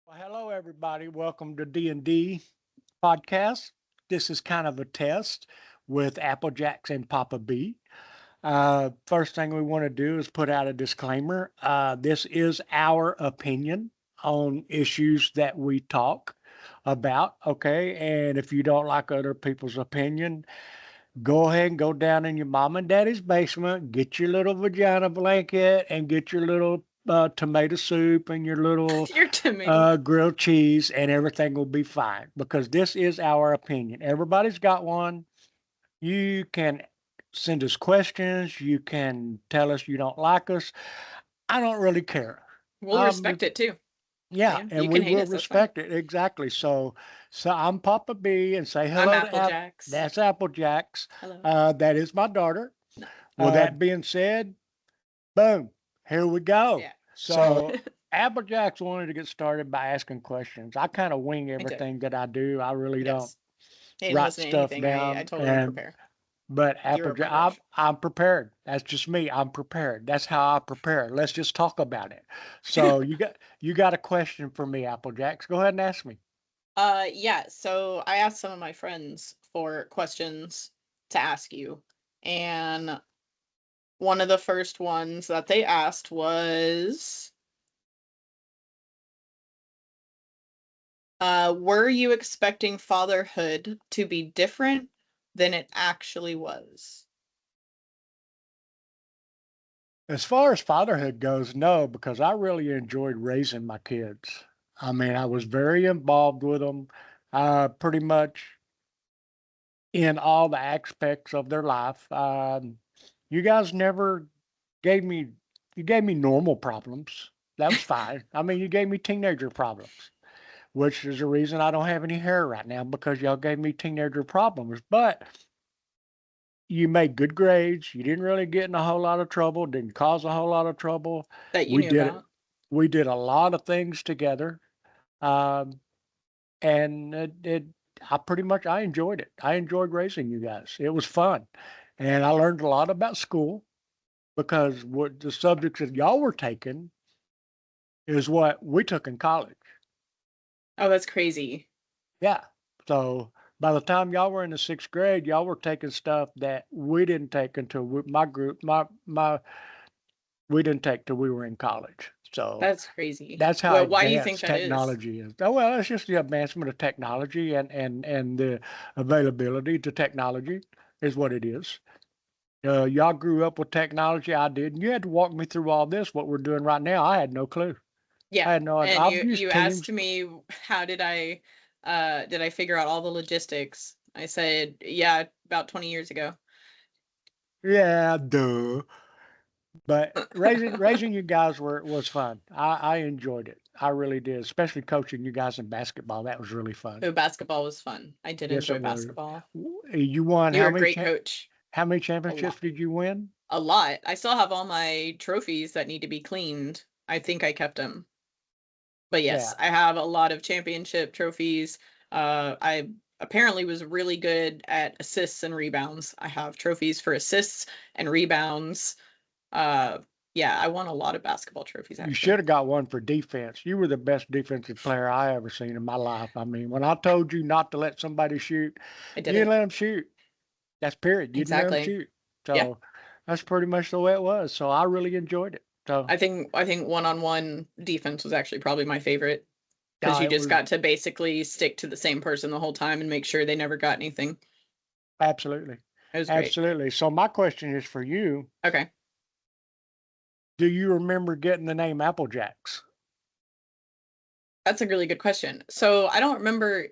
Well, hello everybody. Welcome to D&D podcast. This is kind of a test with Applejax and Papa B. First thing we want to do is put out a disclaimer. This is our opinion on issues that we talk about. Okay, and if you don't like other people's opinion, go ahead and go down in your mom and daddy's basement, get your little vagina blanket, and get your little tomato soup and your little Your tomato. grilled cheese, and everything will be fine because this is our opinion. Everybody's got one. You can send us questions. You can tell us you don't like us. I don't really care. We'll Um, respect it too. yeah, Yeah, and you we can hate will us. That's fine. respect it exactly. So I'm Papa B, and say I'm hello to Applejax. That's Applejacks. Hello. That is my daughter. No. With that being said, boom, here we go. Yeah. So Applejacks wanted to get started by asking questions. I kind of wing I did. everything that I do. I really don't Yes. I didn't write listen to stuff anything. I down. told him to And prepare. but Zero Applejack, preparation. I'm prepared. That's just me. I'm prepared. That's how I prepare. Let's just talk about it. So you got a question for me, Applejacks? Go ahead and ask me. Yeah, so I asked some of my friends for questions to ask you. And one of the first ones that they asked was were you expecting fatherhood to be different than it actually was? As far as fatherhood goes, no, because I really enjoyed raising my kids. I mean, I was very involved with them, pretty much in all the aspects of their life. You guys never gave me, you gave me normal problems. That was fine. I mean, you gave me teenager problems, which is the reason I don't have any hair right now because y'all gave me teenager problems. But you made good grades. You didn't really get in a whole lot of trouble, didn't cause a whole lot of trouble. That you We knew did it. about? We did a lot of things together. Um, and I pretty much I enjoyed it. I enjoyed raising you guys. It was fun. And I learned a lot about school because what the subjects that y'all were taking is what we took in college. Oh, that's crazy. Yeah. So by the time y'all were in the sixth grade, y'all were taking stuff that we didn't take until my group, we didn't take till we were in college. So That's crazy. that's how Well, why do you think advanced that is? technology is. Oh, well, it's just the advancement of technology and the availability to technology is what it is. Y'all grew up with technology. I did. And you had to walk me through all this. What we're doing right now, I had no clue. I Yeah, had no idea. and I've you used asked Teams. me how did I figure out all the logistics? I said, yeah, about 20 years ago. Yeah, duh. But raising you guys was fun. I enjoyed it. I really did, especially coaching you guys in basketball. That was really fun. Oh, basketball was fun. I did Yes, it enjoy was. basketball. You won You're a great coach. how many A championships lot. did you win? A lot. I still have all my trophies that need to be cleaned. I think I kept them. But yes, Yeah. I have a lot of championship trophies. I apparently was really good at assists and rebounds. I have trophies for assists and rebounds. Uh, yeah, I won a lot of basketball trophies You actually. should have got one for defense. You were the best defensive player I ever seen in my life. I mean, when I told you not to let somebody shoot, I you did didn't it. let them shoot. That's period. You didn't let them Exactly. shoot. Yeah. So that's pretty much the way it was. So I really enjoyed it. So I think one-on-one defense was actually probably my favorite because yeah, you it just was got to basically stick to the same person the whole time and make sure they never got anything. absolutely, It was great. absolutely. So my question is for you: Okay. do you remember getting the name Applejacks? That's a really good question. So I don't remember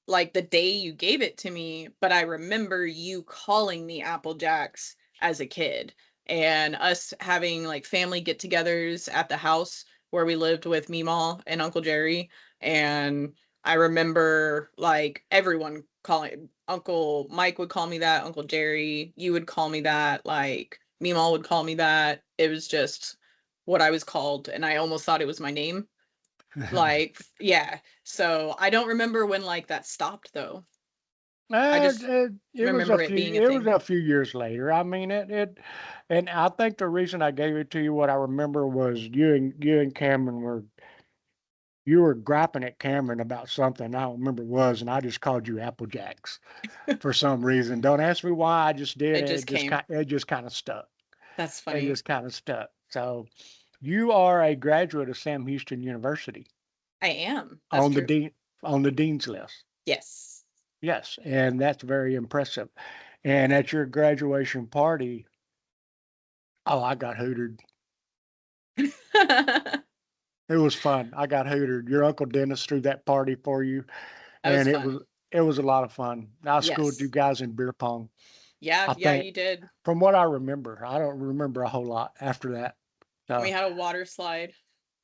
like the day you gave it to me, but I remember you calling me Apple Jacks as a kid and us having like family get togethers at the house where we lived with Meemaw and Uncle Jerry. And I remember like everyone calling Uncle Mike would call me that, Uncle Jerry, you would call me that, like Meemaw would call me that. It was just what I was called, and I almost thought it was my name. Like, yeah. So I don't remember when like that stopped though. I just It was a remember it few. being a It was thing. a few years later. I mean, and I think the reason I gave it to you, what I remember was you and Cameron were you were griping at Cameron about something. I don't remember what it was, and I just called you Applejacks for some reason. Don't ask me why. I just did It it. just came. It just kind of stuck. That's It funny. just kind of stuck. So you are a graduate of Sam Houston University I am. That's on the true. dean's list. Yes. Yes, and that's very impressive. And at your graduation party, oh, I got hootered. That It was fun. I got hootered. Your Uncle Dennis threw that party for you, was and fun. it was a lot of fun. I schooled you Yes. guys in beer pong. Yeah, I yeah, think you did. from what I remember, I don't remember a whole lot after that. We So, had a water slide.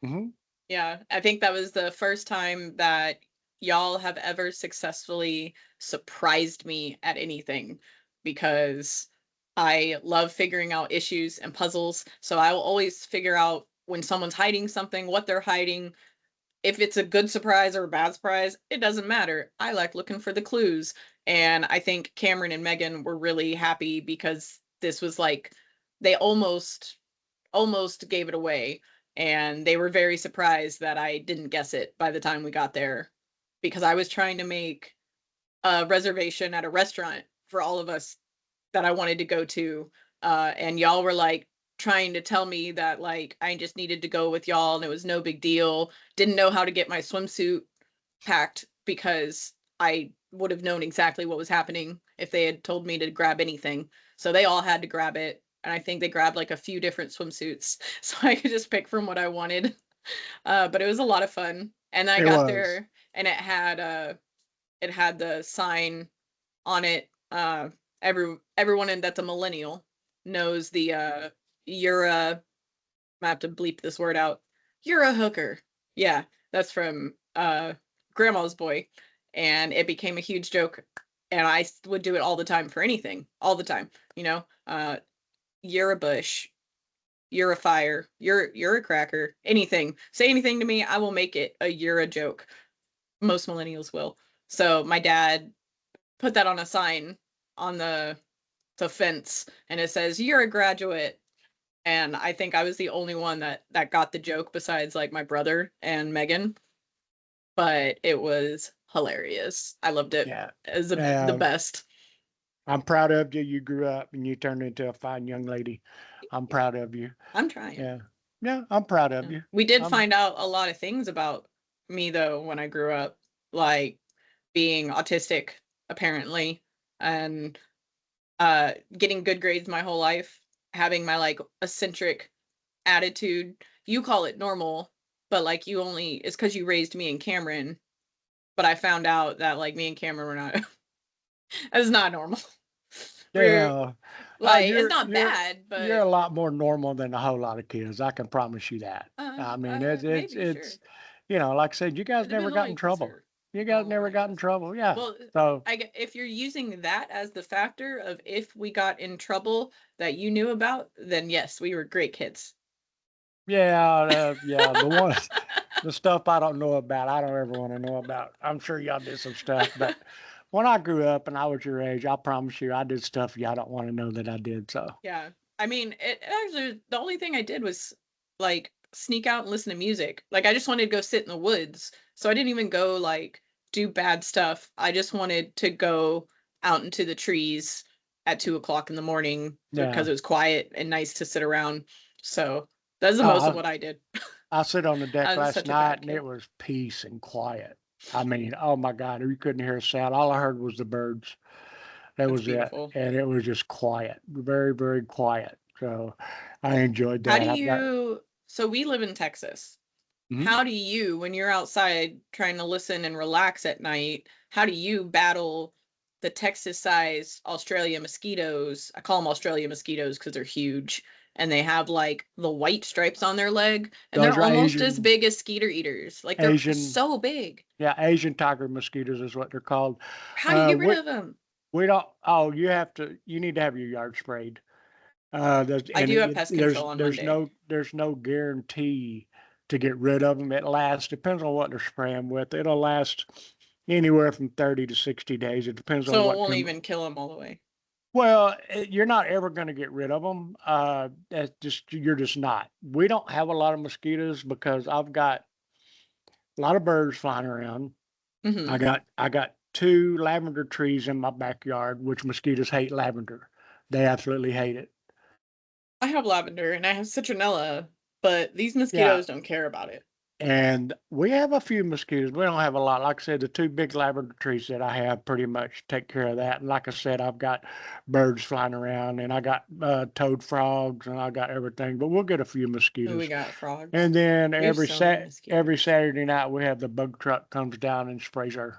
mhm. Yeah, I think that was the first time that y'all have ever successfully surprised me at anything because I love figuring out issues and puzzles. So I will always figure out when someone's hiding something, what they're hiding. If it's a good surprise or a bad surprise, it doesn't matter. I like looking for the clues. And I think Cameron and Megan were really happy because this was like they almost gave it away, and they were very surprised that I didn't guess it by the time we got there because I was trying to make a reservation at a restaurant for all of us that I wanted to go to, and y'all were like trying to tell me that like I just needed to go with y'all and it was no big deal. Didn't know how to get my swimsuit packed because I would have known exactly what was happening if they had told me to grab anything. So they all had to grab it. And I think they grabbed like a few different swimsuits so I could just pick from what I wanted. But it was a lot of fun. And I It got was. there and it had the sign on it. Everyone that's a millennial knows the you're a I have to bleep this word out. You're a hooker. Yeah, that's from Grandma's Boy, and it became a huge joke. And I would do it all the time for anything, all the time. You know, you're a bush, you're a fire, you're a cracker, anything. Say anything to me, I will make it a you're a joke. Most millennials will. So my dad put that on a sign on the fence, and it says you're a graduate, and I think I was the only one that got the joke besides like my brother and Megan, but it was hilarious. I loved it. Yeah. It was the Yeah. best. I'm proud of you. You grew up and you turned into a fine young lady. I'm proud of you. I'm trying. Yeah. Yeah, I'm proud of Yeah. you. We did I'm find out a lot of things about me though when I grew up, like being autistic apparently, and getting good grades my whole life, having my like eccentric attitude. You call it normal, but like you only it's because you raised me and Cameron. But I found out that like me and Cameron were not it's not normal. We're yeah. like it's not You're bad, you're but a lot more normal than a whole lot of kids. I can promise you that. I mean, maybe it's sure. like I said, you guys It never depends on got what in you trouble. consider You guys normal, never I got in guess. trouble. Yeah. Well, So if you're using that as the factor of if we got in trouble that you knew about, then yes, we were great kids. yeah, the one the stuff I don't know about, I don't ever want to know about. I'm sure y'all did some stuff, but when I grew up and I was your age, I promise you I did stuff y'all don't want to know that I did. So Yeah. I mean, it actually the only thing I did was like sneak out and listen to music. Like I just wanted to go sit in the woods. So I didn't even go like do bad stuff. I just wanted to go out into the trees at 2 o'clock in the morning yeah. because it was quiet and nice to sit around. So that's the Oh, most of what I did. I sit on the deck I was last such a night bad and it kid. was peace and quiet. I mean, oh my God, you couldn't hear a sound. All I heard was the birds. That That's was it. beautiful. And it was just quiet, very, very quiet. So I enjoyed How do that. I've got, you so we live in Texas. mhm. How do you, when you're outside trying to listen and relax at night, how do you battle the Texas-sized Australia mosquitoes? I call them Australia mosquitoes because they're huge and they have like the white stripes on their leg and they're Those are almost as big as skeeter eaters. Like they're Asian, so big. yeah, Asian tiger mosquitoes is what they're called. How do you get rid We, of them? we don't, oh, you need to have your yard sprayed. I And do have pest control on Monday. there's no guarantee to get rid of them. It lasts, depends on what they're spraying with. It'll last anywhere from 30 to 60 days. It depends on So it what won't chem even kill them all the way. well, you're not ever gonna get rid of them. That's just you're just not. We don't have a lot of mosquitoes because I've got A lot of birds flying around. Mhm. I got 2 lavender trees in my backyard, which mosquitoes hate lavender. They absolutely hate it. I have lavender and I have citronella, but these Yeah, mosquitoes don't care about it. and we have a few mosquitoes. We don't have a lot. Like I said, the 2 big lavender trees that I have pretty much take care of that, and like I said, I've got birds flying around, and I got, toad frogs, and I got everything, but we'll get a few Ooh, we mosquitoes. got frogs. And then We have so many every mosquitoes. Saturday night, we have the bug truck comes down and sprays Bug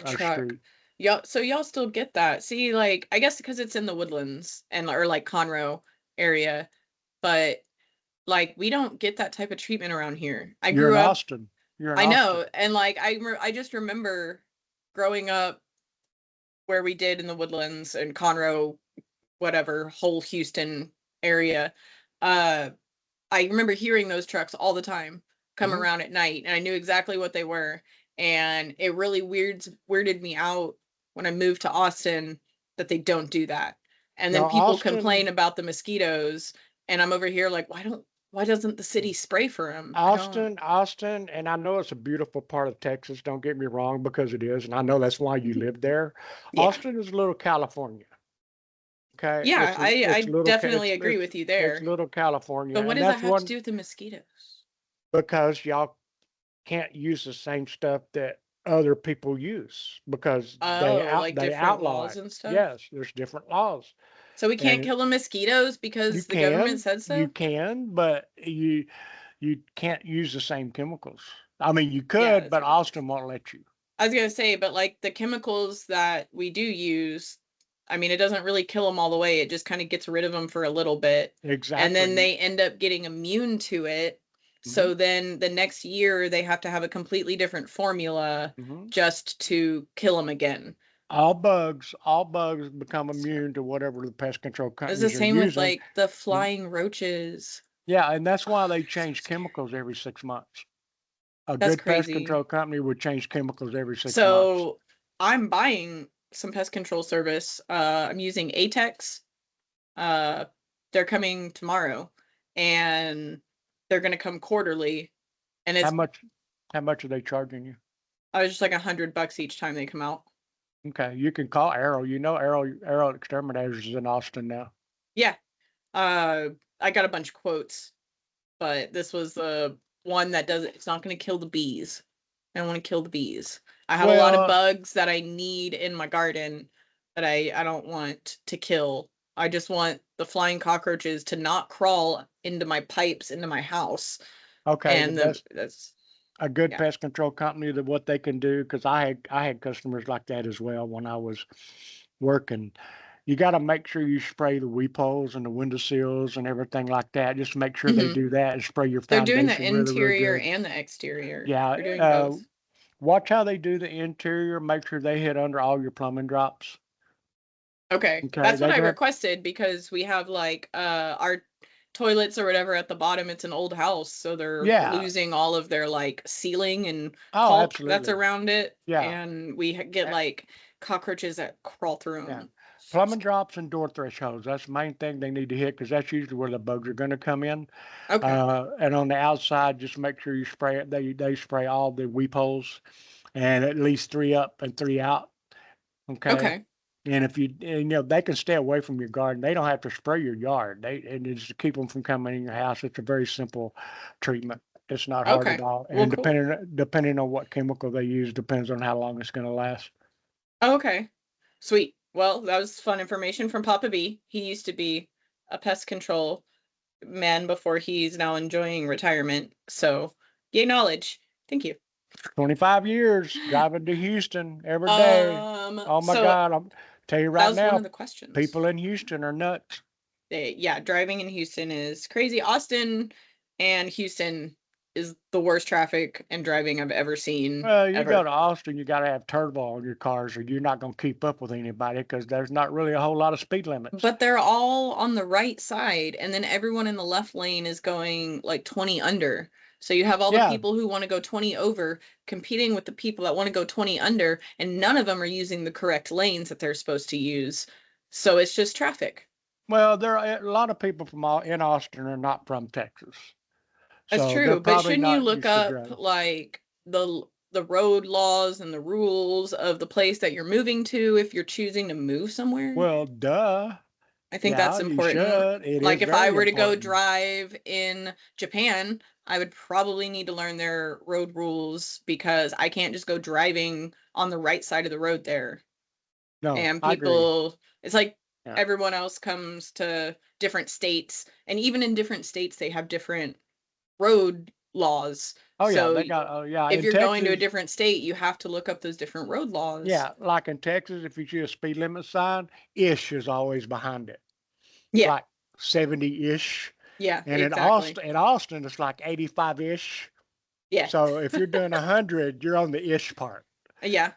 our truck. street. Y'all still get that. See, like, I guess because it's in the woodlands and or like Conroe area, but like we don't get that type of treatment around here. I You're in grew up, Austin. You're in I Austin. know, and like I just remember growing up where we did in the woodlands and Conroe, whatever, whole Houston area. Uh I remember hearing those trucks all the time come Mhm. around at night, and I knew exactly what they were. And it really weirded me out when I moved to Austin that they don't do that. And then Now people complain Austin about the mosquitoes, and I'm over here like, why doesn't the city spray for them? I don't. Austin, and I know it's a beautiful part of Texas, don't get me wrong, because it is, and I know that's why you live there. Yeah. Austin is a little California, okay? Yeah, I definitely agree with you It's there. little California, But what and does that that's have to one do with the mosquitoes? because y'all can't use the same stuff that other people use because Oh, like they different outlaw laws it. and stuff? Yes, there's different laws, So we can't and kill the mosquitoes because the government said you so? can, but you can't use the same chemicals. I mean, you Yeah, could, that's but ridiculous. Austin won't let you. I was gonna say, but like the chemicals that we do use, I mean, it doesn't really kill them all the way. It just kind of gets rid of them for a little bit. And then Exactly. they end up getting immune to it. Mhm, So then the next year they have to have a completely different formula mhm. just to kill them again. All bugs become immune to whatever the pest control It's the companies are same with using. like the Mm, flying roaches. yeah, and that's why they So change chemicals every 6 months. A that's good pest crazy. control company would change chemicals every 6 months. So I'm buying some pest control service. I'm using Atex. Uh, they're coming tomorrow, and they're gonna come quarterly, and How it's much how much are they charging you? I was just like $100 each time they come out. Okay, you can call Arrow. You know Arrow Exterminators is in Austin now. Yeah. Uh, I got a bunch of quotes, but this was the one that does it's not gonna kill the bees. I don't want to kill the bees. I have a lot of Well, bugs that I need in my garden that I don't want to kill. I just want the flying cockroaches to not crawl into my pipes into my house. okay, the And the best that's a good yeah. pest control company that what they can do because I had customers like that as well when I was working. You got to make sure you spray the weep holes and the windowsills and everything like that. Just make sure they Mhm. do that and spray your They're doing the foundation really, really interior good. and the exterior. Yeah, They're doing both. watch how they do the interior. Make sure they hit under all your plumbing drops. Okay. Okay, That's what they I don't. requested because we have like our toilets or whatever at the bottom. It's an old house, so they're Yeah. losing all of their like ceiling and Oh, caulk that's absolutely. around it, Yeah. and we get like cockroaches that crawl through Yeah. them. So Plumbing scary. drops and door thresholds. That's the main thing they need to hit because that's usually where the bugs are going to come in. Okay. And on the outside, just make sure you spray it. They spray all the weep holes and at least 3 up and 3 out. Okay. Okay. And if you know, they can stay away from your garden. They don't have to spray your yard. And it's to keep them from coming in your house. It's a very simple treatment. It's not hard at Okay. all. Well, And cool. depending on what chemical they use, depends on how long it's going to last. Okay. Sweet. Well, that was fun information from Papa B. He used to be a pest control man before he's now enjoying retirement. So, yay knowledge. Thank you. 25 years driving to Houston every day. Oh my So God, I'm tell you that right was one of now, the questions. people in Houston are nuts. Yeah, driving in Houston is crazy. Austin and Houston is the worst traffic and driving I've ever seen Well, you go ever. to Austin, you got to have turbo on your cars, or you're not going to keep up with anybody because there's not really a whole lot of speed limits. But they're all on the right side, and then everyone in the left lane is going like 20 under. So you have all the Yeah, people who want to go 20 over competing with the people that want to go 20 under, and none of them are using the correct lanes that they're supposed to use. So it's just traffic. well, there are a lot of people from in Austin are not from Texas, That's so they're true, but probably shouldn't you not look used to up driving. like the road laws and the rules of the place that you're moving to if you're choosing to move somewhere. Well, duh. I think that's Yeah, you important. should. It Like is if I very were to go important. drive in Japan, I would probably need to learn their road rules because I can't just go driving on the right side of the road there. No, And I agree. people, it's like Yeah. everyone else comes to different states, and even in different states they have different road laws. Oh yeah, So they got. Oh yeah, if in you're going to a Texas. different state, you have to look up those different road laws. Yeah, like in Texas, if you see a speed limit sign, ish is always behind it. It's Yeah. like 70-ish. Yeah, And exactly. In Austin, it's like 85-ish. Yeah. So if you're doing 100, you're on the ish part. Yeah.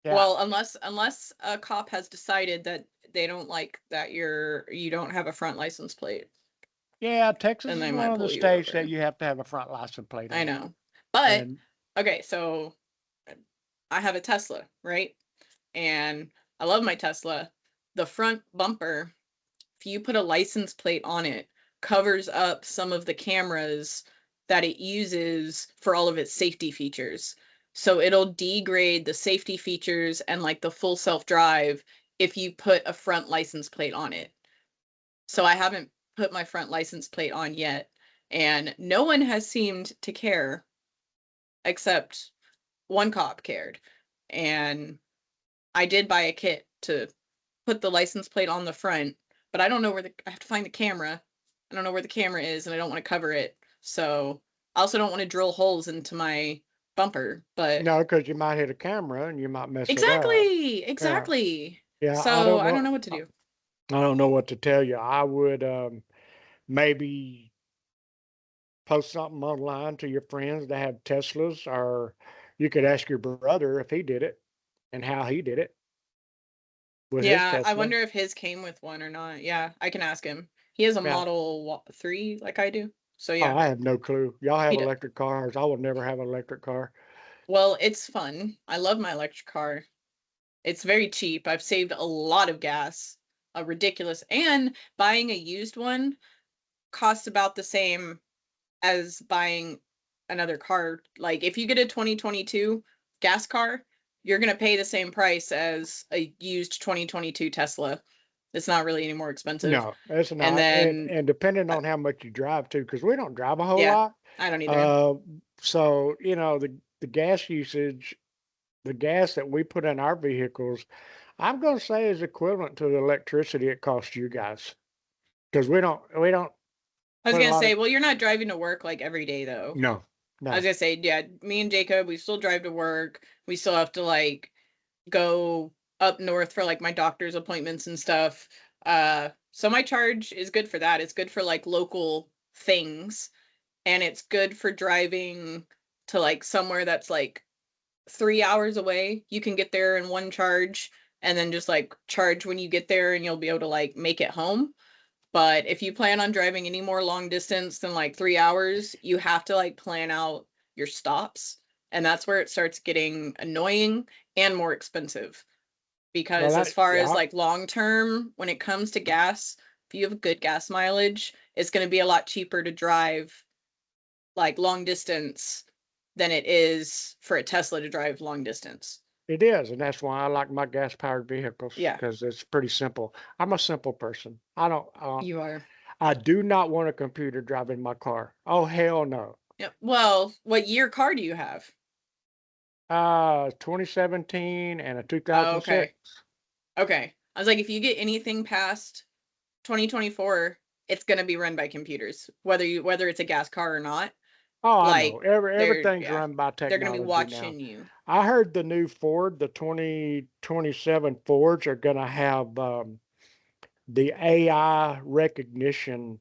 Yeah. Well, unless a cop has decided that they don't like that you don't have a front license plate, Yeah, Texas then is they one might of the pull you states that over. you have to have a front license plate I on. know. But And okay, so I have a Tesla, right? And I love my Tesla. The front bumper, if you put a license plate on it, covers up some of the cameras that it uses for all of its safety features. So it'll degrade the safety features and like the full self drive if you put a front license plate on it. So I haven't put my front license plate on yet. And no one has seemed to care except one cop cared. And I did buy a kit to put the license plate on the front, but I don't know where I have to find the camera. I don't know where the camera is and I don't want to cover it. So I also don't want to drill holes into my bumper, but no, because you might hit a camera and you might mess it up. exactly, Yeah. exactly. Yeah. I So don't I don't know. know what to do. I don't know what to tell you. I would maybe post something online to your friends that have Teslas, or you could ask your brother if he did it and how he did it with his Yeah, I Tesla. wonder if his came with one or not. Yeah, I can ask him. He has a Yeah. Model 3 like I do. So Oh, yeah, I have no clue. Y'all have he does. electric cars. I will never have an electric car. Well, it's fun. I love my electric car. It's very cheap. I've saved a lot of gas, a ridiculous. And buying a used one costs about the same as buying another car. Like if you get a 2022 gas car, you're going to pay the same price as a used 2022 Tesla. It's not really any more expensive. No, it's And not. then And depending uh, on how much you drive too, because we don't drive a whole yeah, lot. I don't either. Uh, so the gas usage, the gas that we put in our vehicles, I'm going to say is equivalent to the electricity it costs you guys, because we don't I was put a going to lot of. say, well, you're not driving to work like every day though. No, I was no. going to say, yeah, me and Jacob, we still drive to work. We still have to like go up north for like my doctor's appointments and stuff. So my charge is good for that. It's good for like local things, and it's good for driving to like somewhere that's like 3 hours away. You can get there in one charge and then just like charge when you get there and you'll be able to like make it home. But if you plan on driving any more long distance than like 3 hours, you have to like plan out your stops. And that's where it starts getting annoying and more expensive. Well, Because as far as yeah, like long term, when it comes to gas, if you have good gas mileage, it's going to be a lot cheaper to drive like long distance than it is for a Tesla to drive long distance. it is, and that's why I like my gas powered vehicles Yeah, because it's pretty simple. I'm a simple person. you are. I do not want a computer driving my car. Oh hell no. Yeah. Well, what year car do you have? 2017 and a Oh, okay. 2006. Okay. I was like, if you get anything past 2024, it's going to be run by computers, whether it's a gas car or not. Oh, I know. Like Everything's yeah, run by they're going to be technology now. watching you. I heard the new Ford, the 2027 Fords are going to have the AI recognition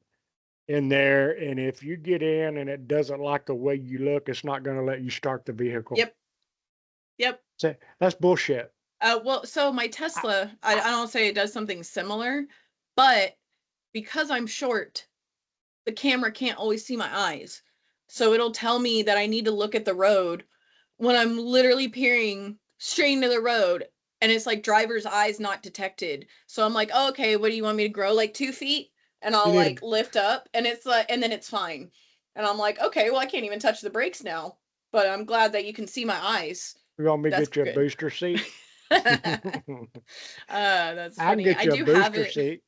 in there. And if you get in and it doesn't like the way you look, it's not going to let you start the vehicle. Yep. Yep. So that's bullshit. Well, so my I, Tesla, I, I don't say it does something similar, but because I'm short, the camera can't always see my eyes. So it'll tell me that I need to look at the road when I'm literally peering straight into the road and it's like driver's eyes not detected. So I'm like, oh, okay, what do you want me to grow like 2 feet? And you I'll like need lift up and it's like, and then it's fine. And I'm like, okay, well, I can't even touch the brakes now. but I'm glad that you can see my eyes. You want me to That's get you a good. booster seat? That's I can funny. get I you a do have booster it. seat.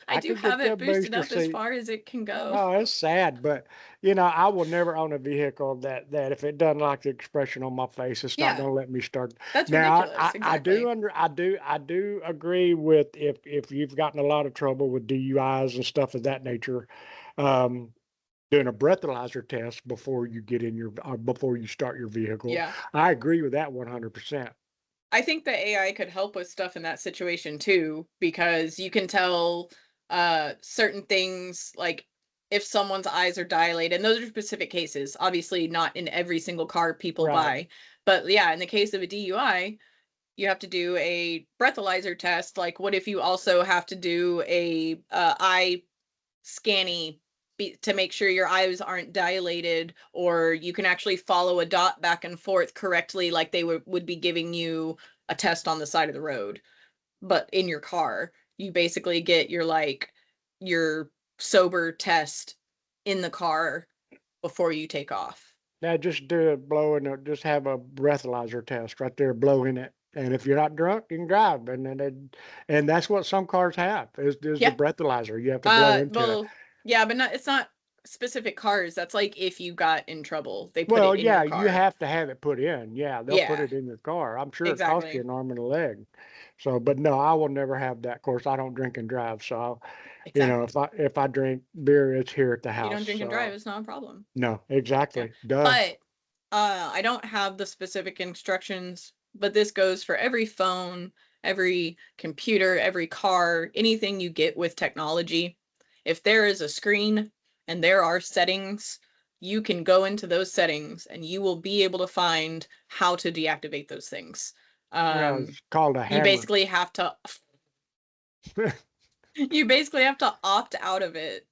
I I do could have get you a it boosted booster up as seat. far as it can go. Oh, it's sad, but I will never own a vehicle that if it doesn't like the expression on my face, it's not Yeah, going to let me start. that's Now, ridiculous. Exactly. I do agree with if you've gotten a lot of trouble with DUIs and stuff of that nature, um, doing a breathalyzer test before you get in your before you start your vehicle. Yeah. I agree with that 100%. I think the AI could help with stuff in that situation too, because you can tell certain things like if someone's eyes are dilated, and those are specific cases, obviously not in every single car people Right. buy. But yeah, in the case of a DUI, you have to do a breathalyzer test. Like, what if you also have to do a eye scanny to make sure your eyes aren't dilated, or you can actually follow a dot back and forth correctly, like they would be giving you a test on the side of the road, but in your car you basically get your sober test in the car before you take off. Now just do a blow in just have a breathalyzer test right there, blow in it. And if you're not drunk, you can drive. And that's what some cars have is the Yeah. breathalyzer. You have to blow into it. Well, yeah, but not, it's not specific cars. That's like if you got in trouble, they put Well, it in yeah, your you car. have to have it put in. Yeah, they'll put Yeah, it in your car. I'm sure it costs you exactly. an arm and a leg. So, but no, I will never have that. Of course, I don't drink and drive. So, Exactly. if I drink beer, it's here at the You don't house. drink and drive, So, it's not a problem. no, Yeah. exactly. Duh. But I don't have the specific instructions, but this goes for every phone, every computer, every car, anything you get with technology. If there is a screen and there are settings, you can go into those settings and you will be able to find how to deactivate those things. Yeah, Um, it's called a you hammer. basically have to you basically have to opt out of it,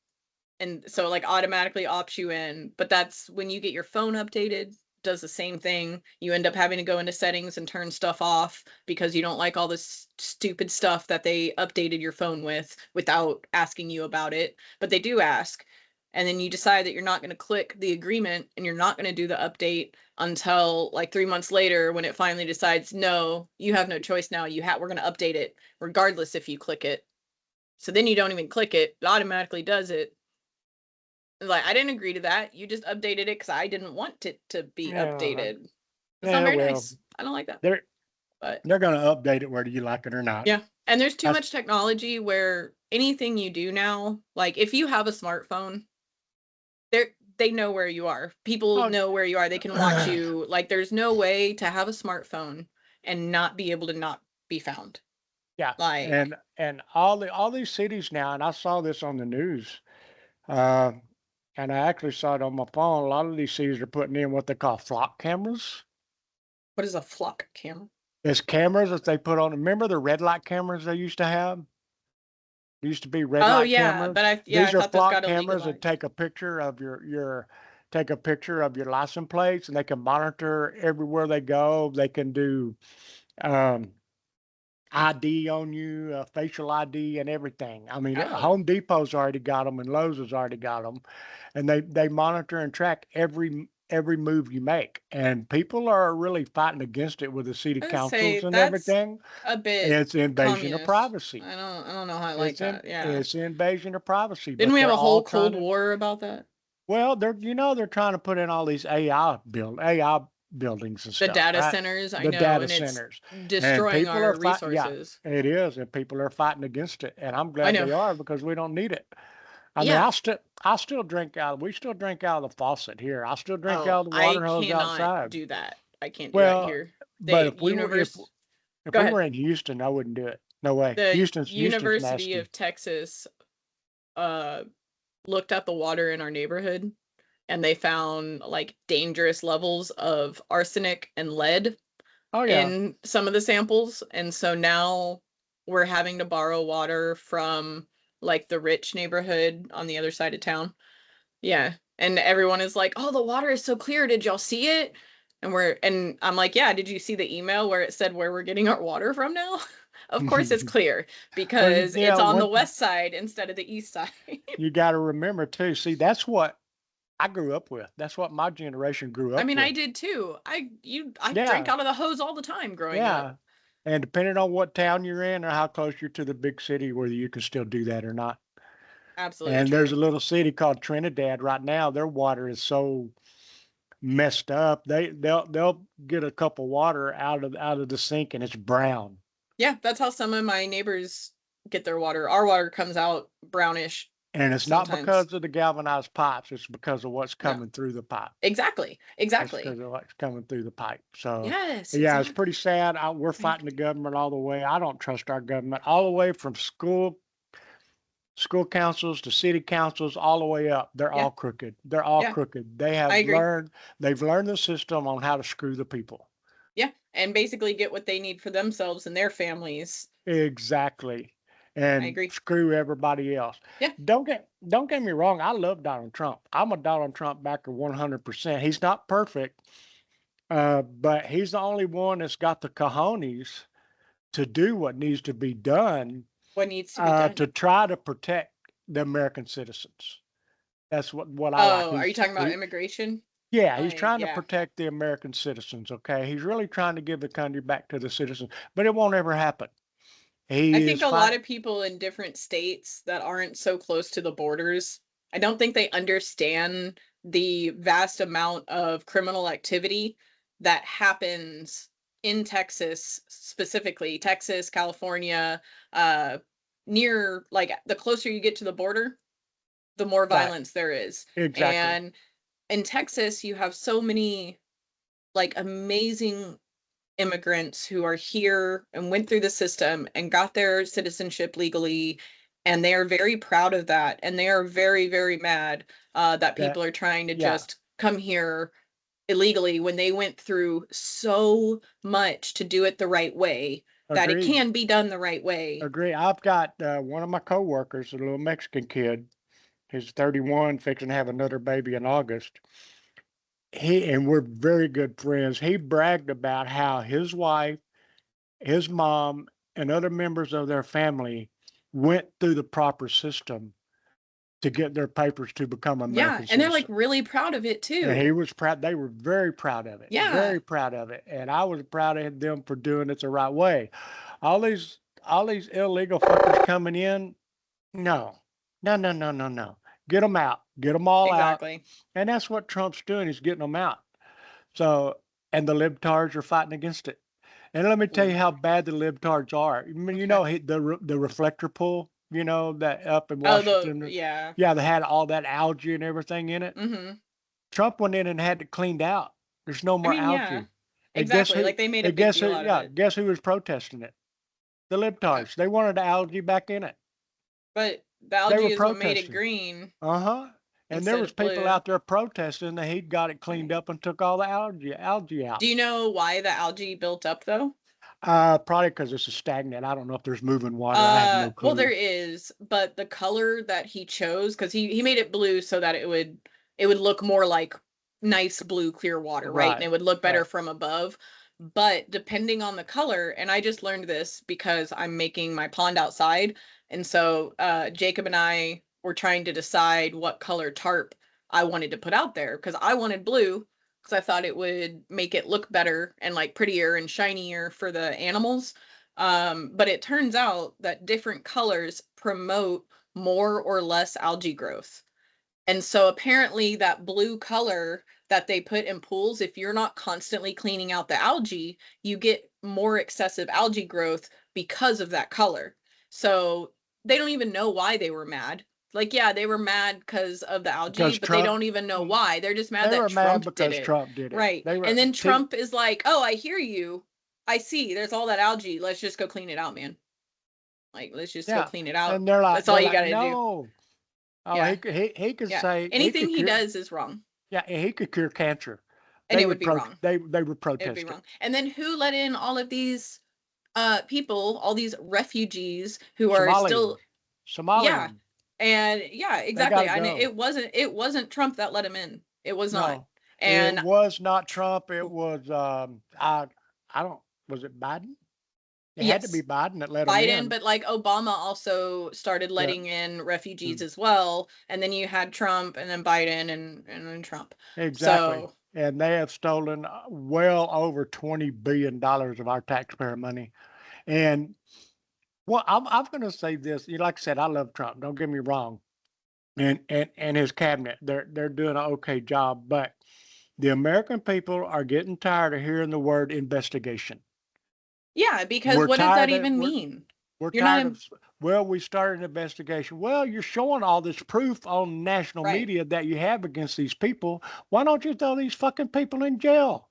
and so like automatically opts you in. But that's when you get your phone updated, does the same thing. You end up having to go into settings and turn stuff off because you don't like all this stupid stuff that they updated your phone with without asking you about it, but they do ask. And then you decide that you're not going to click the agreement and you're not going to do the update until like 3 months later, when it finally decides, no, you have no choice now, we're going to update it regardless if you click it. So then you don't even click it, it automatically does it. Like, I didn't agree to that. You just updated it because I didn't want it to be Yeah, updated. It's not yeah. very Well, nice. I don't like that. they're But they're going to update it whether you like it or not. yeah. And there's too That's much technology where anything you do now, like if you have a smartphone, they know where you are. People oh, know where you are. They can watch you. Like, there's no way to have a smartphone and not be able to not be found. yeah, Like, and all these cities now, and I saw this on the news, uh, and I actually saw it on my phone. A lot of these cities are putting in what they call flock cameras. what is a flock camera? It's cameras that they put on. Remember the red light cameras they used to have? There used to be red Oh light yeah, but cameras. I These are thought those flock got cameras that illegalized. take a picture of your take a picture of your license plates, and they can monitor everywhere they go. They can do um, ID on you, facial ID, and everything. I mean, Oh, Home Depot's already got them, and Lowe's has already got them, and they monitor and track every move you make. And people are really fighting against it with the city I would councils say and that's everything. a bit It's invasion of communist. privacy. I don't know how I like that. Yeah. It's invasion of privacy, Didn't but we have they're a all whole trying Cold to. War about that? Well, they're trying to put in all these AI buildings and The stuff, data right? centers, I The know, data and it's centers, and destroying people our are fighting. Yeah, resources. it is, and people are fighting against it, and I'm I glad know. they are because we don't need it. I mean, Yeah. I still drink out. We still drink out of the faucet here. I still drink Oh, out of the I water hose cannot outside. do that. I can't do that Well, here. but The universe if Go we ahead. were in Houston, I wouldn't do it. No way. The Houston's University nasty. of Texas uh looked at the water in our neighborhood, and they found like dangerous levels of arsenic and lead Oh yeah. in some of the samples. And so now we're having to borrow water from like the rich neighborhood on the other side of town. Yeah. And everyone is like, "Oh, the water is so clear. Did y'all see it?" And I'm like, "Yeah, did you see the email where it said where we're getting our water from now?" Of course it's clear Well, because it's on the one west side instead of the east side. you got to remember too. See, that's what I grew up with. That's what my generation grew I up mean, I with. did too. I drank Yeah, out of the hose all the time growing up. yeah. And depending on what town you're in or how close you're to the big city, whether you can still do that or not. Absolutely And there's true. a little city called Trinidad right now. Their water is so messed up. They'll get a cup of water out of the sink and it's brown. Yeah, that's how some of my neighbors get their water. Our water comes out brownish And it's not sometimes. because of the galvanized pipes, it's because of what's No. coming through the pipe. Exactly. It's Exactly. because of what's coming through the pipe. So, Yes, yeah, it's pretty exactly. sad. We're I fighting the government all the way. I don't trust our government all the way from school councils to city councils, all the way up. They're Yeah. all crooked. They're all Yeah. crooked. I agree. They've learned the system on how to screw the people. Yeah, and basically get what they need for themselves and their families. Exactly. I And agree. screw everybody else. Yeah. Don't get me wrong. I love Donald Trump. I'm a Donald Trump backer 100%. He's not perfect, but he's the only one that's got the cojones to do what needs to be done What needs to be done. to try to protect the American citizens. That's what I like. Oh, are you talking about immigration? Yeah, he's Like, trying to yeah. protect the American citizens. Okay, he's really trying to give the country back to the citizens, but it won't ever happen. I He think is a fight. lot of people in different states that aren't so close to the borders, I don't think they understand the vast amount of criminal activity that happens in Texas, specifically Texas, California, uh, near like the closer you get to the border, the more Right, violence there is. exactly. And in Texas, you have so many like amazing immigrants who are here and went through the system and got their citizenship legally, and they are very proud of that, and they are very, very mad that That people are trying to yeah, just come here illegally when they went through so much to do it the right way, that it agreed. can be done the right way. Agree. I've got one of my coworkers, a little Mexican kid. He's 31, fixing to have another baby in August. He and we're very good friends. He bragged about how his wife, his mom, and other members of their family went through the proper system to get their papers to become Yeah, American and they're like citizens. really proud of it And he too. was proud. They were very proud of it, Yeah, very proud of it. And I was proud of them for doing it the right way. All these, all these illegal fuckers coming in, no, no, no, no, no, no. Get them out. Get them all out. exactly. And that's what Trump's doing. He's getting them out. So, and the libtards are fighting against it. And let me tell you Ooh, how bad the libtards are. I mean, okay. the reflector pool, that up in Oh, the Washington. yeah. Yeah, they had all that algae and everything in it. Mhm. Trump went in and had it cleaned out. There's no I more mean, yeah. algae. And guess Exactly, who? like, they made a And big guess who? deal out of Yeah, it. guess who was protesting it? The Yeah. libtards. They wanted the algae back in it. But the They were algae is what made it protesting. green Uh-huh. And there instead was of people blue. out there protesting that he'd got it cleaned Right. up and took all the algae out. Do you know why the algae built up, though? Probably because it's a stagnant. I don't know if there's moving water. I have no Well, there clue. is, but the color that he chose, because he made it blue so that it would look more like nice blue, clear water, right? And Right. it would look better Right. from above. But depending on the color, and I just learned this because I'm making my pond outside, and so Jacob and I were trying to decide what color tarp I wanted to put out there because I wanted blue because I thought it would make it look better and like prettier and shinier for the animals. But it turns out that different colors promote more or less algae growth. And so apparently that blue color that they put in pools, if you're not constantly cleaning out the algae, you get more excessive algae growth because of that color. So they don't even know why they were mad. Like, yeah, they were mad because of the algae, Because but they Trump, don't even know mm, why. They're just mad they that were mad Trump did because it. Trump did it. Right. They And were then people. Trump is like, oh, I hear you. I see. There's all that algae. Let's just go clean it out, man. Like, let's just go Yeah, clean it out. and they're like That's all they're you like got to do. no. Oh, Yeah. he could Yeah. say he Anything could he cure. does is wrong. Yeah, and he could cure cancer. And it would be wrong. They would It would be protest it. wrong. And then who let in all of these people, all these refugees who are Somalians, still, yeah. Somalians, And yeah, they got exactly. to And go. it wasn't Trump that let him in. It was not. No, it And was not Trump. It was I don't. Was it Biden? It had to be Yes. Biden that let them Biden, in. but like Obama also started Yeah, letting in refugees mm, as well. And then you had Trump and then Biden and then Trump. exactly. So And they have stolen well over $20 billion of our taxpayer money. And well, I'm going to say this. Like I said, I love Trump. Don't get me wrong. And his cabinet, they're doing an okay job. But the American people are getting tired of hearing the word investigation. yeah, because We're what does that tired of even mean? we're You're not tired of in, well, we started an investigation. Well, you're showing all this proof on national right. media that you have against these people. Why don't you throw these fucking people in jail?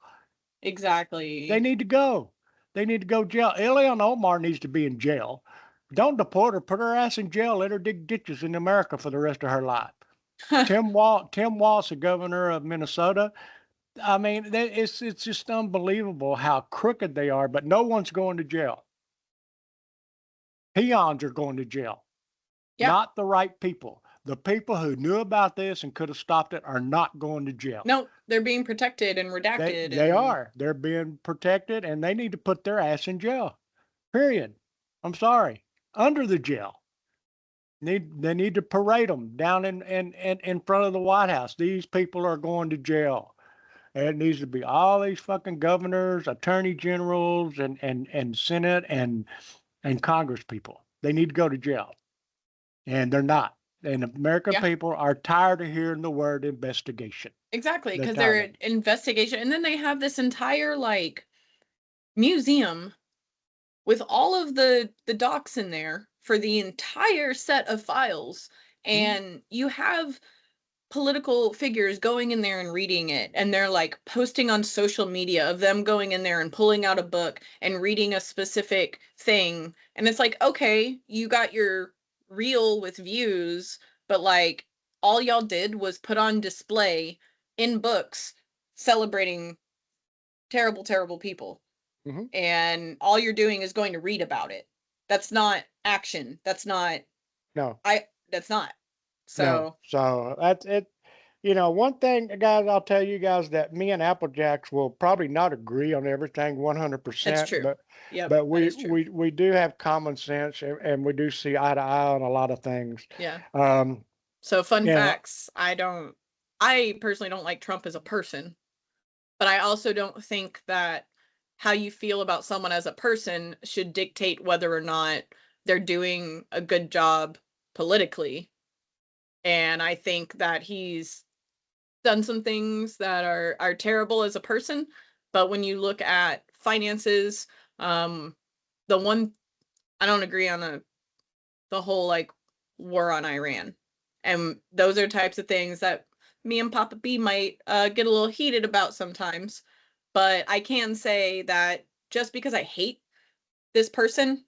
They Exactly. need to go. They need to go jail. Ilhan Omar needs to be in jail. Don't deport her. Put her ass in jail. Let her dig ditches in America for the rest of her life. Tim Walz, the governor of Minnesota. I mean, it's just unbelievable how crooked they are. But no one's going to jail. Peons are going to jail. Yeah. Not the right people. The people who knew about this and could have stopped it are not going to jail. No, they're being protected and They redacted they and are. They're being protected and they need to put their ass in jail. Period. I'm sorry. Under the jail. They need to parade them down in front of the White House. These people are going to jail. And it needs to be all these fucking governors, attorney generals, and Senate and Congress people. They need to go to jail. And they're not. And American yeah, people are tired of hearing the word investigation. exactly. They're Because tired they're of it. investigation. And then they have this entire like museum with all of the docs in there for the entire set of files. Mhm. And you have political figures going in there and reading it, and they're like posting on social media of them going in there and pulling out a book and reading a specific thing, and it's like, okay, you got your reel with views, but like all y'all did was put on display in books celebrating terrible people, Mhm. and all you're doing is going to read about it. That's not action. No, That's not. no. So So that's it. One thing, guys, I'll tell you guys that me and Applejacks will probably not agree on everything it's 100%, true. but Yep, but that we is true. we we do have common sense and we do see eye to eye on a lot of things. Yeah. Um, So fun you know, facts, I personally don't like Trump as a person, but I also don't think that how you feel about someone as a person should dictate whether or not they're doing a good job politically. And I think that he's done some things that are terrible as a person, but when you look at finances, um the one I don't agree on the whole like war on Iran. And those are types of things that me and Papa B might get a little heated about sometimes. But I can say that just because I hate this person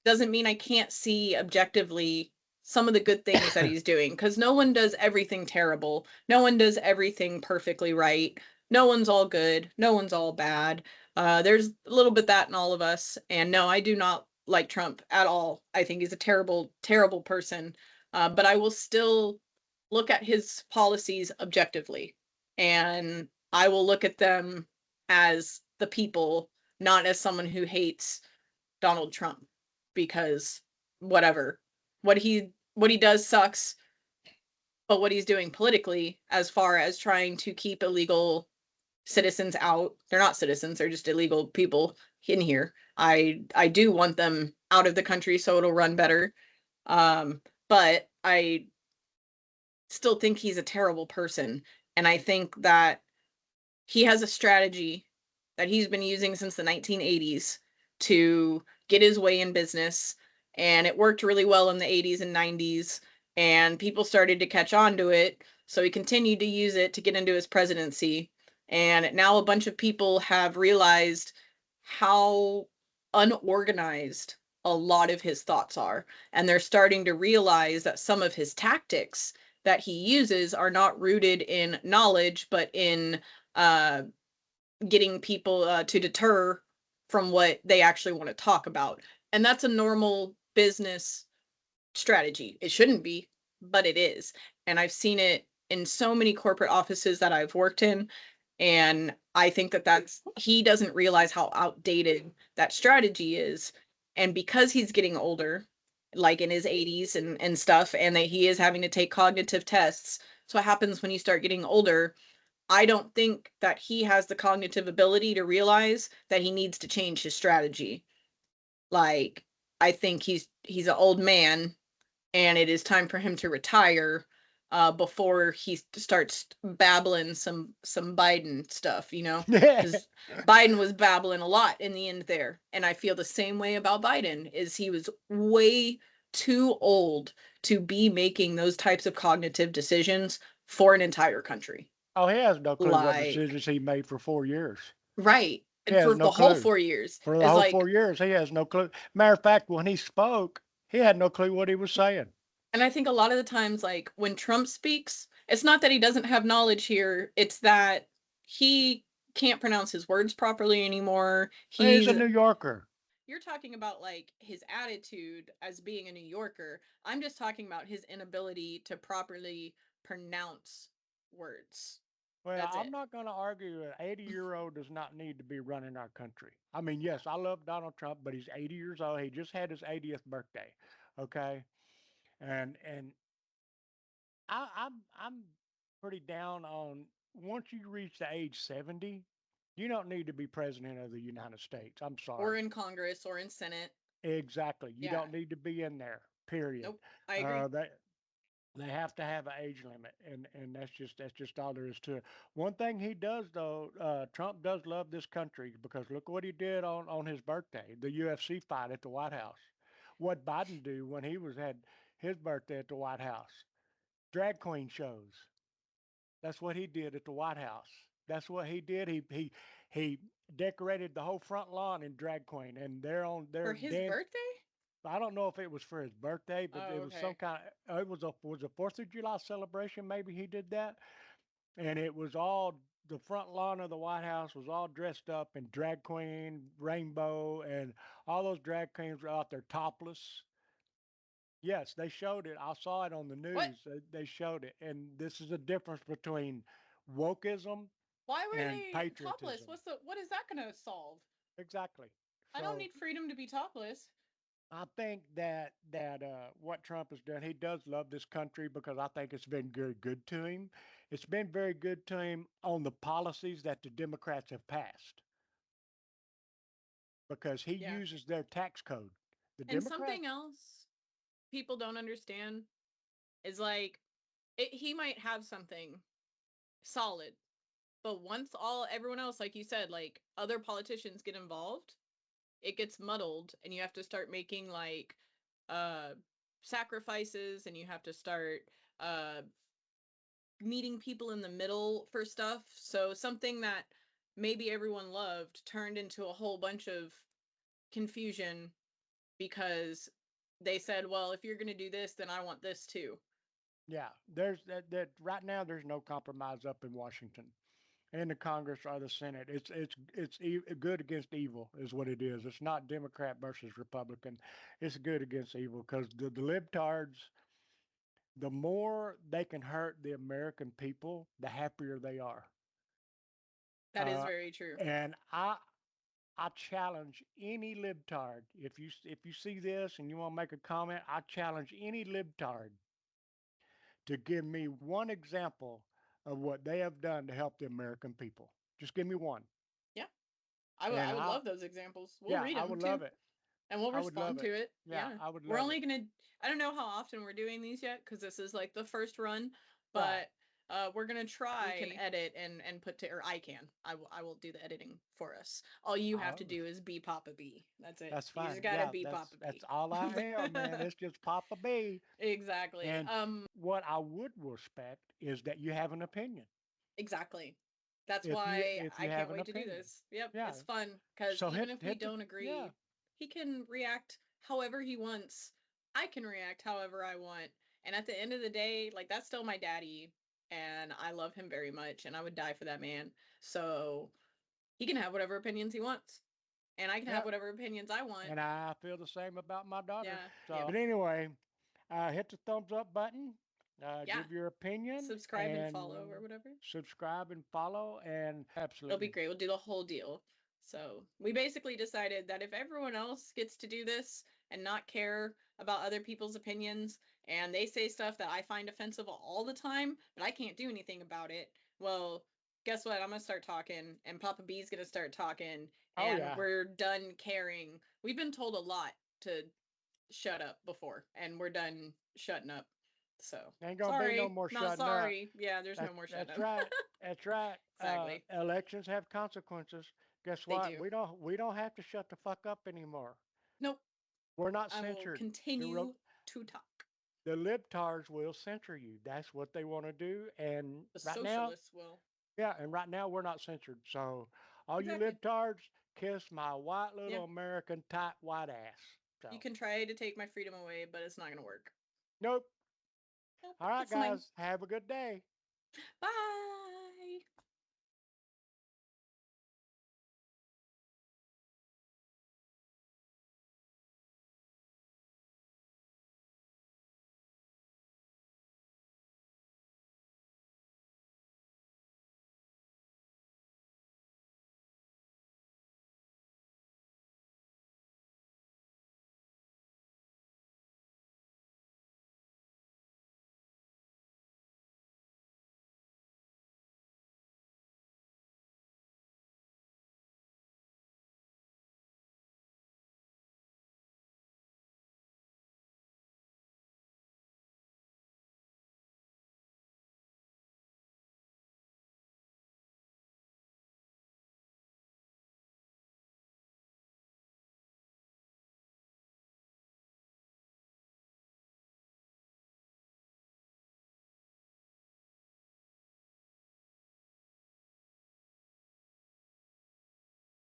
doesn't mean I can't see objectively some of the good things that he's doing, because no one does everything terrible. No one does everything perfectly right. No one's all good. No one's all bad. There's a little bit that in all of us. And no, I do not like Trump at all. I think he's a terrible person. But I will still look at his policies objectively. And I will look at them as the people, not as someone who hates Donald Trump, because whatever. What he does sucks, but what he's doing politically as far as trying to keep illegal citizens out. They're not citizens, they're just illegal people in here. I do want them out of the country so it'll run better. But I still think he's a terrible person, and I think that he has a strategy that he's been using since the 1980s to get his way in business, and it worked really well in the 80s and 90s, and people started to catch on to it, so he continued to use it to get into his presidency. And now a bunch of people have realized how unorganized a lot of his thoughts are, and they're starting to realize that some of his tactics that he uses are not rooted in knowledge but in uh, getting people to deter from what they actually want to talk about. And that's a normal business strategy. It shouldn't be, but it is. And I've seen it in so many corporate offices that I've worked in. And I think that he doesn't realize how outdated that strategy is. And because he's getting older, like in his 80s and stuff, and that he is having to take cognitive tests. So what happens when you start getting older, I don't think that he has the cognitive ability to realize that he needs to change his strategy. Like, I think he's an old man and it is time for him to retire before he starts babbling some Biden stuff, Yeah. because Biden was babbling a lot in the end there, and I feel the same way about Biden. Is he was way too old to be making those types of cognitive decisions for an entire country. Oh, he has no clue what Like, decisions he made for 4 years. right, He and has for no the whole clue. 4 years For the is whole like. 4 years, he has no clue. Matter of fact, when he spoke, he had no clue what he was saying. And I think a lot of the times, like when Trump speaks, it's not that he doesn't have knowledge here, it's that he can't pronounce his words properly anymore. He's a He's New Yorker. You're talking about like his attitude as being a New Yorker. I'm just talking about his inability to properly pronounce words. Well, That's I'm it. not going to argue an 80-year-old does not need to be running our country. I mean, yes, I love Donald Trump, but he's 80 years old. He just had his 80th birthday. Okay, and I'm pretty down on once you reach the age 70, you don't need to be president of the United States. I'm Or sorry. in Congress or in Senate. Exactly. You Yeah. don't need to be in there. Period. Nope. I agree. They have to have an age limit, and that's just all there is to it. One thing he does though, Trump does love this country because look what he did on his birthday, the UFC fight at the White House. What Biden do when he was had his birthday at the White House? Drag queen shows. That's what he did at the White House. That's what he did. He decorated the whole front lawn in drag queen, and they're on For their his dance. birthday? I don't know if it was for his birthday, but it Oh, was some okay. kind of, it was a 4th of July celebration. Maybe he did that. And it was all, the front lawn of the White House was all dressed up in drag queen, rainbow, and all those drag queens were out there topless. Yes, they showed it. I saw it on the What? news. They showed it. And this is the difference between wokeism Why were and they topless? patriotism. What is that going to solve? Exactly. I don't So need freedom to be topless. I think that what Trump has done, he does love this country because I think it's been very good to him. It's been very good to him on the policies that the Democrats have passed because he Yeah. uses their tax code. The And Democrats, something else people don't understand is like he might have something solid, but once all everyone else, like you said, like other politicians get involved, it gets muddled, and you have to start making like uh sacrifices, and you have to start uh meeting people in the middle for stuff. So something that maybe everyone loved turned into a whole bunch of confusion because they said, well, if you're going to do this, then I want this too. yeah, there's that right now there's no compromise up in Washington. In the Congress or the Senate. It's good against evil is what it is. It's not Democrat versus Republican. It's good against evil because the libtards, the more they can hurt the American people, the happier they are. That is Uh, very true. and I challenge any libtard. If you see this and you want to make a comment, I challenge any libtard to give me one example of what they have done to help the American people. Just give me one, Yeah. and I would love those examples. We'll yeah, read I them would too. love it. And we'll I would love respond it. to it. Yeah, Yeah. I would We're love only it. going to, I don't know how often we're doing these yet because this is like the first run, Right. but we're going to try. We can Okay. edit and put to, or I can. I will do the editing for us. All you have to Oh, do is be Papa B. That's it. that's You just fine. got to Yeah, be that's Papa that's B. all I am, man. It's just Papa B. Exactly. And what I would respect is that you have an opinion. Exactly. That's If you why if I you have can't an wait to do opinion. this. Yep, Yeah. it's fun because So even hit if we hit the don't yeah. agree, he can react however he wants. I can react however I want. And at the end of the day, like that's still my daddy, and I love him very much, and I would die for that man. So he can have whatever opinions he wants, and I can have Yeah. whatever opinions I want. And I feel the same about my daughter. Yeah, yeah, So, but anyway, hit the thumbs up button. yeah. Give your opinion Subscribe and and follow or whatever. subscribe and follow. And It'll be absolutely. great. We'll do the whole deal. So we basically decided that if everyone else gets to do this and not care about other people's opinions, and they say stuff that I find offensive all the time, but I can't do anything about it, well, guess what? I'm going to start talking, and Papa B's going to start talking, Oh and yeah, we're done caring. We've been told a lot to shut up before, and we're done shutting up. So ain't gonna be no sorry, more not shutting up. sorry. Yeah, there's no more shutting That's up. right. That's right. Exactly. Elections have consequences. Guess They what? do. We don't have to shut the fuck up anymore. Nope. We're not I will censored. continue to talk. The libtards will censor you. That's what they want to do. And The right now, socialists will. yeah, and right now we're not censored. So all you Exactly. libtards, kiss my white little Yeah. American tight white ass. You So can try to take my freedom away, but it's not going to work. nope. Nope. All right, It's fine. guys. Have a good day. Bye.